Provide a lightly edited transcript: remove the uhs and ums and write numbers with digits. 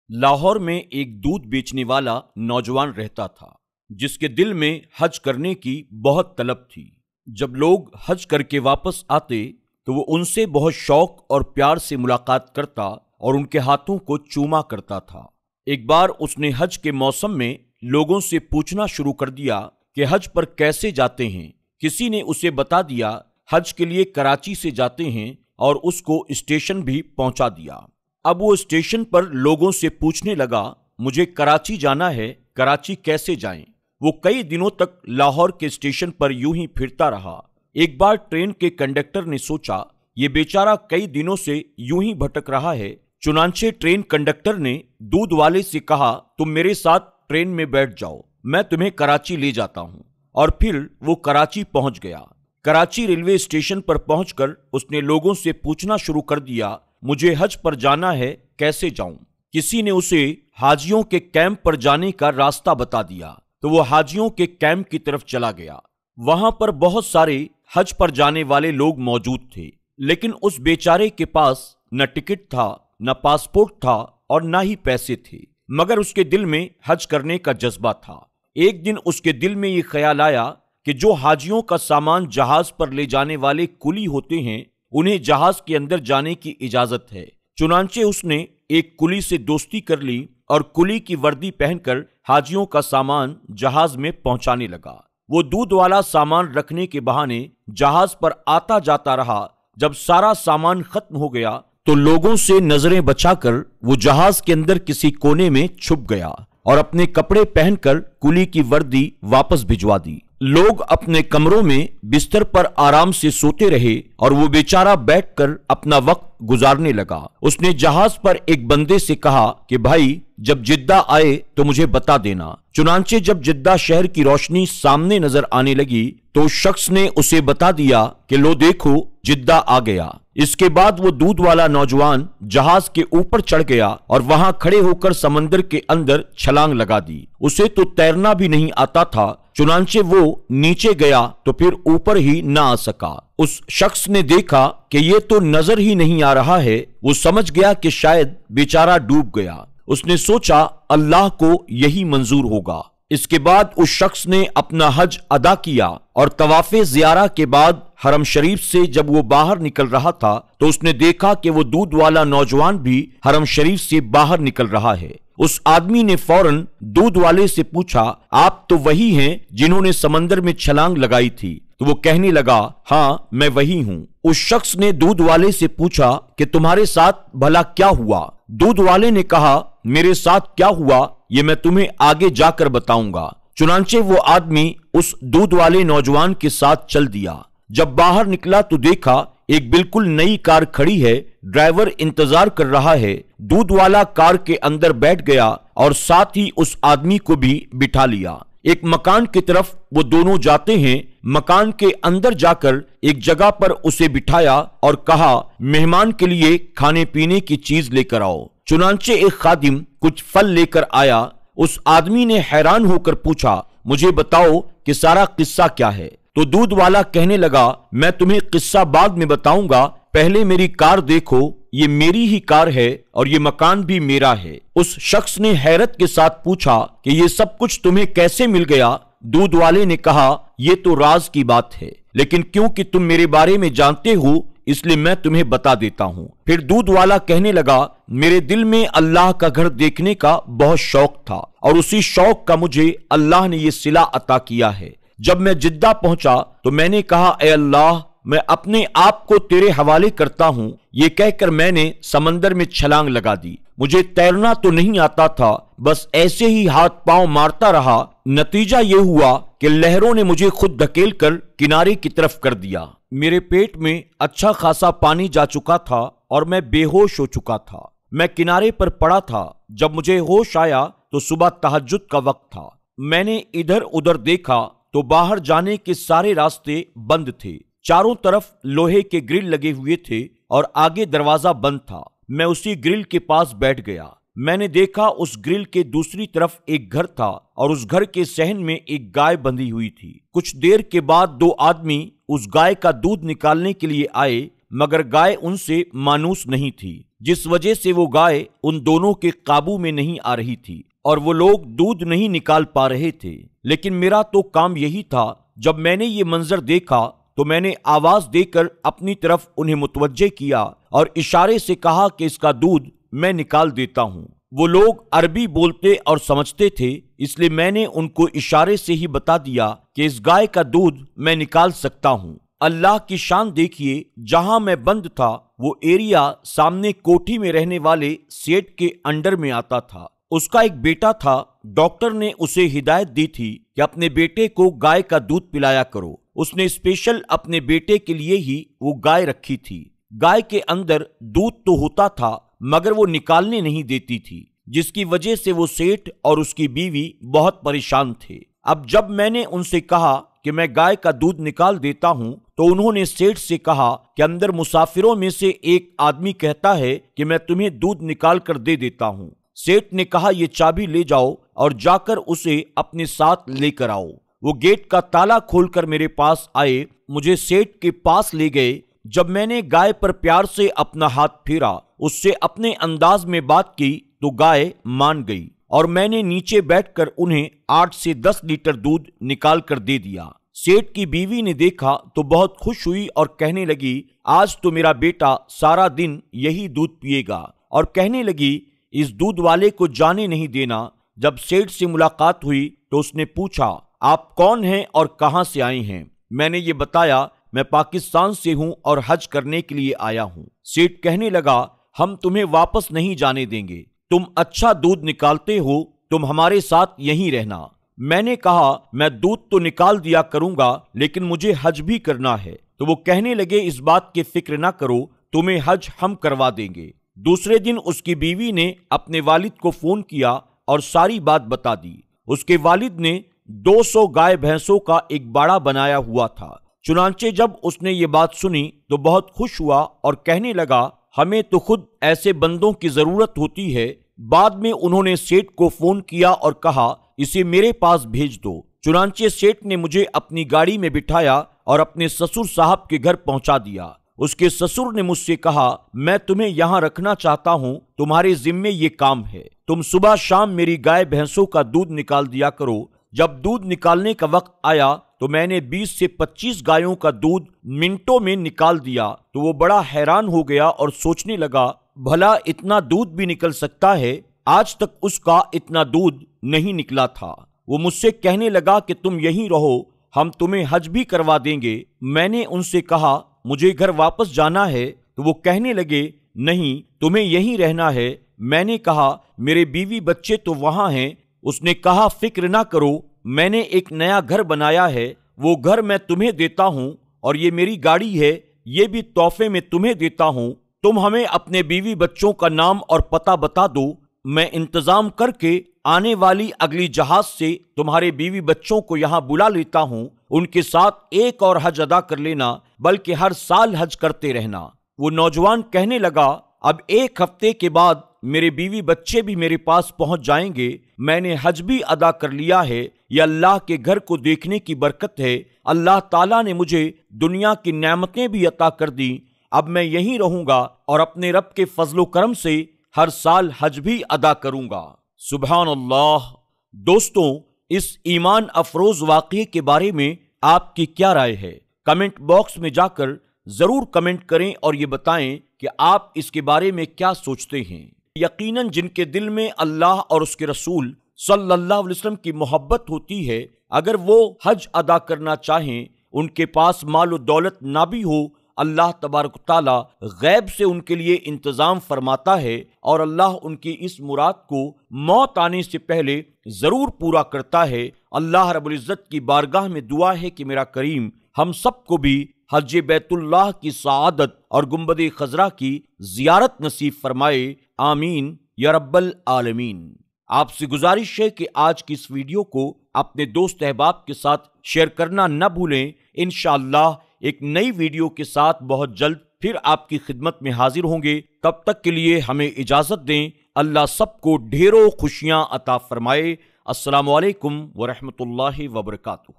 लाहौर में एक दूध बेचने वाला नौजवान रहता था जिसके दिल में हज करने की बहुत तलब थी। जब लोग हज करके वापस आते तो वो उनसे बहुत शौक और प्यार से मुलाकात करता और उनके हाथों को चूमा करता था। एक बार उसने हज के मौसम में लोगों से पूछना शुरू कर दिया कि हज पर कैसे जाते हैं। किसी ने उसे बता दिया हज के लिए कराची से जाते हैं और उसको स्टेशन भी पहुंचा दिया। अब वो स्टेशन पर लोगों से पूछने लगा, मुझे कराची जाना है, कराची कैसे जाएं? वो कई दिनों तक लाहौर के स्टेशन पर यूं ही फिरता रहा। एक बार ट्रेन के कंडक्टर ने सोचा ये बेचारा कई दिनों से यूं ही भटक रहा है। चुनांचे ट्रेन कंडक्टर ने दूध वाले से कहा, तुम मेरे साथ ट्रेन में बैठ जाओ, मैं तुम्हें कराची ले जाता हूं। और फिर वो कराची पहुंच गया। कराची रेलवे स्टेशन पर पहुंचकर उसने लोगों से पूछना शुरू कर दिया, मुझे हज पर जाना है, कैसे जाऊं? किसी ने उसे हाजियों के कैंप पर जाने का रास्ता बता दिया तो वो हाजियों के कैंप की तरफ चला गया। वहां पर बहुत सारे हज पर जाने वाले लोग मौजूद थे, लेकिन उस बेचारे के पास न टिकट था, न पासपोर्ट था और न ही पैसे थे, मगर उसके दिल में हज करने का जज्बा था। एक दिन उसके दिल में ये ख्याल आया कि जो हाजियों का सामान जहाज पर ले जाने वाले कुली होते हैं उन्हें जहाज के अंदर जाने की इजाजत है। चुनांचे उसने एक कुली से दोस्ती कर ली और कुली की वर्दी पहनकर हाजियों का सामान जहाज में पहुंचाने लगा। वो दूध वाला सामान रखने के बहाने जहाज पर आता जाता रहा। जब सारा सामान खत्म हो गया तो लोगों से नजरें बचाकर वो जहाज के अंदर किसी कोने में छुप गया और अपने कपड़े पहनकर कुली की वर्दी वापस भिजवा दी। लोग अपने कमरों में बिस्तर पर आराम से सोते रहे और वो बेचारा बैठकर अपना वक्त गुजारने लगा। उसने जहाज पर एक बंदे से कहा कि भाई जब जिद्दा आए तो मुझे बता देना। चुनांचे जब जिद्दा शहर की रोशनी सामने नजर आने लगी तो उस शख्स ने उसे बता दिया कि लो देखो जिद्दा आ गया। इसके बाद वो दूध वाला नौजवान जहाज के ऊपर चढ़ गया और वहां खड़े होकर समंदर के अंदर छलांग लगा दी। उसे तो तैरना भी नहीं आता था। चुनांचे वो नीचे गया तो फिर ऊपर ही ना आ सका। उस शख्स ने देखा कि ये तो नजर ही नहीं आ रहा है। वो समझ गया कि शायद बेचारा डूब गया। उसने सोचा अल्लाह को यही मंजूर होगा। इसके बाद उस शख्स ने अपना हज अदा किया और तवाफे ज़ियारा के बाद हरम शरीफ से जब वो बाहर निकल रहा था तो उसने देखा कि वो दूध वाला नौजवान भी हरम शरीफ से बाहर निकल रहा है। उस आदमी ने फौरन दूध वाले से पूछा, आप तो वही हैं जिन्होंने समंदर में छलांग लगाई थी? तो वो कहने लगा, हाँ मैं वही हूँ। उस शख्स ने दूध वाले से पूछा कि तुम्हारे साथ भला क्या हुआ? दूध वाले ने कहा, मेरे साथ क्या हुआ ये मैं तुम्हें आगे जाकर बताऊंगा। चुनांचे वो आदमी उस दूध वाले नौजवान के साथ चल दिया। जब बाहर निकला तो देखा एक बिल्कुल नई कार खड़ी है, ड्राइवर इंतजार कर रहा है। दूध वाला कार के अंदर बैठ गया और साथ ही उस आदमी को भी बिठा लिया। एक मकान की तरफ वो दोनों जाते हैं। मकान के अंदर जाकर एक जगह पर उसे बिठाया और कहा, मेहमान के लिए खाने पीने की चीज लेकर आओ। चुनांचे एक खादिम कुछ फल लेकर आया। उस आदमी ने हैरान होकर पूछा, मुझे बताओ कि सारा किस्सा क्या है? तो दूध वाला कहने लगा, मैं तुम्हें किस्सा बाद में बताऊंगा, पहले मेरी कार देखो, ये मेरी ही कार है और ये मकान भी मेरा है। उस शख्स ने हैरत के साथ पूछा कि ये सब कुछ तुम्हें कैसे मिल गया? दूध वाले ने कहा, ये तो राज की बात है, लेकिन क्योंकि तुम मेरे बारे में जानते हो इसलिए मैं तुम्हें बता देता हूँ। फिर दूध वाला कहने लगा, मेरे दिल में अल्लाह का घर देखने का बहुत शौक था और उसी शौक का मुझे अल्लाह ने ये सिला अता किया है। जब मैं जिद्दा पहुंचा तो मैंने कहा, ए अल्लाह मैं अपने आप को तेरे हवाले करता हूं। ये कहकर मैंने समंदर में छलांग लगा दी। मुझे तैरना तो नहीं आता था, बस ऐसे ही हाथ पांव मारता रहा। नतीजा ये हुआ कि लहरों ने मुझे खुद धकेल कर किनारे की तरफ कर दिया। मेरे पेट में अच्छा खासा पानी जा चुका था और मैं बेहोश हो चुका था। मैं किनारे पर पड़ा था। जब मुझे होश आया तो सुबह तहज्जुद का वक्त था। मैंने इधर उधर देखा तो बाहर जाने के सारे रास्ते बंद थे। चारों तरफ लोहे के ग्रिल लगे हुए थे और आगे दरवाजा बंद था। मैं उसी ग्रिल के पास बैठ गया। मैंने देखा उस ग्रिल के दूसरी तरफ एक घर था और उस घर के सहन में एक गाय बंधी हुई थी। कुछ देर के बाद दो आदमी उस गाय का दूध निकालने के लिए आए, مگر گائے ان سے مانوس نہیں تھی، جس وجہ سے وہ گائے ان دونوں کے قابو میں نہیں آ رہی تھی اور وہ لوگ دودھ نہیں نکال پا رہے تھے۔ لیکن میرا تو کام یہی تھا، جب میں نے یہ منظر دیکھا تو میں نے آواز دے کر اپنی طرف انہیں متوجہ کیا اور اشارے سے کہا کہ اس کا دودھ میں نکال دیتا ہوں۔ وہ لوگ عربی بولتے اور سمجھتے تھے، اس لیے میں نے ان کو اشارے سے ہی بتا دیا کہ اس گائے کا دودھ میں نکال سکتا ہوں۔ اللہ کی شان دیکھیے، جہاں میں بند تھا وہ ایریا سامنے کوٹھی میں رہنے والے سیٹ کے انڈر میں آتا تھا۔ اس کا ایک بیٹا تھا، ڈاکٹر نے اسے ہدایت دی تھی کہ اپنے بیٹے کو گائے کا دودھ پلایا کرو۔ اس نے اسپیشل اپنے بیٹے کے لیے ہی وہ گائے رکھی تھی۔ گائے کے اندر دودھ تو ہوتا تھا مگر وہ نکالنے نہیں دیتی تھی، جس کی وجہ سے وہ سیٹ اور اس کی بیوی بہت پریشان تھے۔ اب جب میں نے ان سے کہا کہ میں گائے کا دودھ نکال دیتا ہوں تو انہوں نے سیٹ سے کہا کہ اندر مسافروں میں سے ایک آدمی کہتا ہے کہ میں تمہیں دودھ نکال کر دے دیتا ہوں۔ سیٹ نے کہا یہ چابی لے جاؤ اور جا کر اسے اپنے ساتھ لے کر آؤ۔ وہ گیٹ کا تالا کھول کر میرے پاس آئے، مجھے سیٹ کے پاس لے گئے۔ جب میں نے گائے پر پیار سے اپنا ہاتھ پھیرا، اس سے اپنے انداز میں بات کی تو گائے مان گئی اور میں نے نیچے بیٹھ کر انہیں 8 سے 10 لیٹر دودھ نکال کر دے دیا۔ سیٹ کی بیوی نے دیکھا تو بہت خوش ہوئی اور کہنے لگی آج تو میرا بیٹا سارا دن یہی دودھ پیے گا، اور کہنے لگی اس دودھ والے کو جانے نہیں دینا۔ جب سیٹ سے ملاقات ہوئی تو اس نے پوچھا آپ کون ہیں اور کہاں سے آئے ہیں؟ میں نے یہ بتایا میں پاکستان سے ہوں اور حج کرنے کے لیے آیا ہوں۔ سیٹ کہنے لگا ہم تمہیں واپس نہیں جانے دیں گے، تم اچھا دودھ نکالتے ہو، تم ہمارے ساتھ یہیں رہنا۔ میں نے کہا میں دودھ تو نکال دیا کروں گا لیکن مجھے حج بھی کرنا ہے۔ تو وہ کہنے لگے اس بات کی فکر نہ کرو، تمہیں حج ہم کروا دیں گے۔ دوسرے دن اس کی بیوی نے اپنے والد کو فون کیا اور ساری بات بتا دی۔ اس کے والد نے 200 گائے بھینسوں کا ایک باڑا بنایا ہوا تھا۔ چنانچہ جب اس نے یہ بات سنی تو بہت خوش ہوا اور کہنے لگا ہمیں تو خود ایسے بندوں کی ضرورت ہوتی ہے۔ بعد میں انہوں نے سیٹ کو فون کیا اور کہا اسے میرے پاس بھیج دو۔ چنانچہ سیٹ نے مجھے اپنی گاڑی میں بٹھایا اور اپنے سسر صاحب کے گھر پہنچا دیا۔ اس کے سسر نے مجھ سے کہا میں تمہیں یہاں رکھنا چاہتا ہوں، تمہارے ذمے یہ کام ہے، تم صبح شام میری گائے بھینسوں کا دودھ نکال دیا کرو۔ جب دودھ نکالنے کا وقت آیا تو میں نے 20 سے 25 گایوں کا دودھ منٹوں میں نکال دیا تو وہ بڑا حیران ہو گیا اور سوچنے لگا بھلا اتنا دودھ بھی نکل سکتا ہے، آج تک اس کا اتنا دودھ نہیں نکلا تھا۔ وہ مجھ سے کہنے لگا کہ تم یہیں رہو، ہم تمہیں حج بھی کروا دیں گے۔ میں نے ان سے کہا مجھے گھر واپس جانا ہے تو وہ کہنے لگے نہیں تمہیں یہیں رہنا ہے۔ میں نے کہا میرے بیوی بچے تو وہاں ہیں۔ اس نے کہا فکر نہ کرو، میں نے ایک نیا گھر بنایا ہے، وہ گھر میں تمہیں دیتا ہوں، اور یہ میری گاڑی ہے، یہ بھی تحفے میں تمہیں دیتا ہوں۔ تم ہمیں اپنے بیوی بچوں کا نام اور پتہ بتا دو، میں انتظام کر کے آنے والی اگلی جہاز سے تمہارے بیوی بچوں کو یہاں بلا لیتا ہوں، ان کے ساتھ ایک اور حج ادا کر لینا، بلکہ ہر سال حج کرتے رہنا۔ وہ نوجوان کہنے لگا اب 1 ہفتے کے بعد میرے بیوی بچے بھی میرے پاس پہنچ جائیں گے، میں نے حج بھی ادا کر لیا ہے، یہ اللہ کے گھر کو دیکھنے کی برکت ہے، اللہ تعالیٰ نے مجھے دنیا کی نعمتیں بھی عطا کر دیں، اب میں یہیں رہوں گا اور اپنے رب کے فضل و کرم سے ہر سال حج بھی ادا کروں گا۔ سبحان اللہ۔ دوستوں، اس ایمان افروز واقعے کے بارے میں آپ کی کیا رائے ہے؟ کمنٹ باکس میں جا کر ضرور کمنٹ کریں اور یہ بتائیں کہ آپ اس کے بارے میں کیا سوچتے ہیں۔ یقیناً جن کے دل میں اللہ اور اس کے رسول صلی اللہ علیہ وسلم کی محبت ہوتی ہے، اگر وہ حج ادا کرنا چاہیں، ان کے پاس مال و دولت نہ بھی ہو، اللہ تبارک و تعالیٰ غیب سے ان کے لیے انتظام فرماتا ہے اور اللہ ان کی اس مراد کو موت آنے سے پہلے ضرور پورا کرتا ہے۔ اللہ رب العزت کی بارگاہ میں دعا ہے کہ میرا کریم ہم سب کو بھی حج بیت اللہ کی سعادت اور گنبد خضرا کی زیارت نصیب فرمائے، آمین یا رب العالمین۔ آپ سے گزارش ہے کہ آج کی اس ویڈیو کو اپنے دوست احباب کے ساتھ شیئر کرنا نہ بھولیں۔ انشاءاللہ ایک نئی ویڈیو کے ساتھ بہت جلد پھر آپ کی خدمت میں حاضر ہوں گے، تب تک کے لیے ہمیں اجازت دیں۔ اللہ سب کو ڈھیروں خوشیاں عطا فرمائے۔ السلام علیکم ورحمۃ اللہ وبرکاتہ۔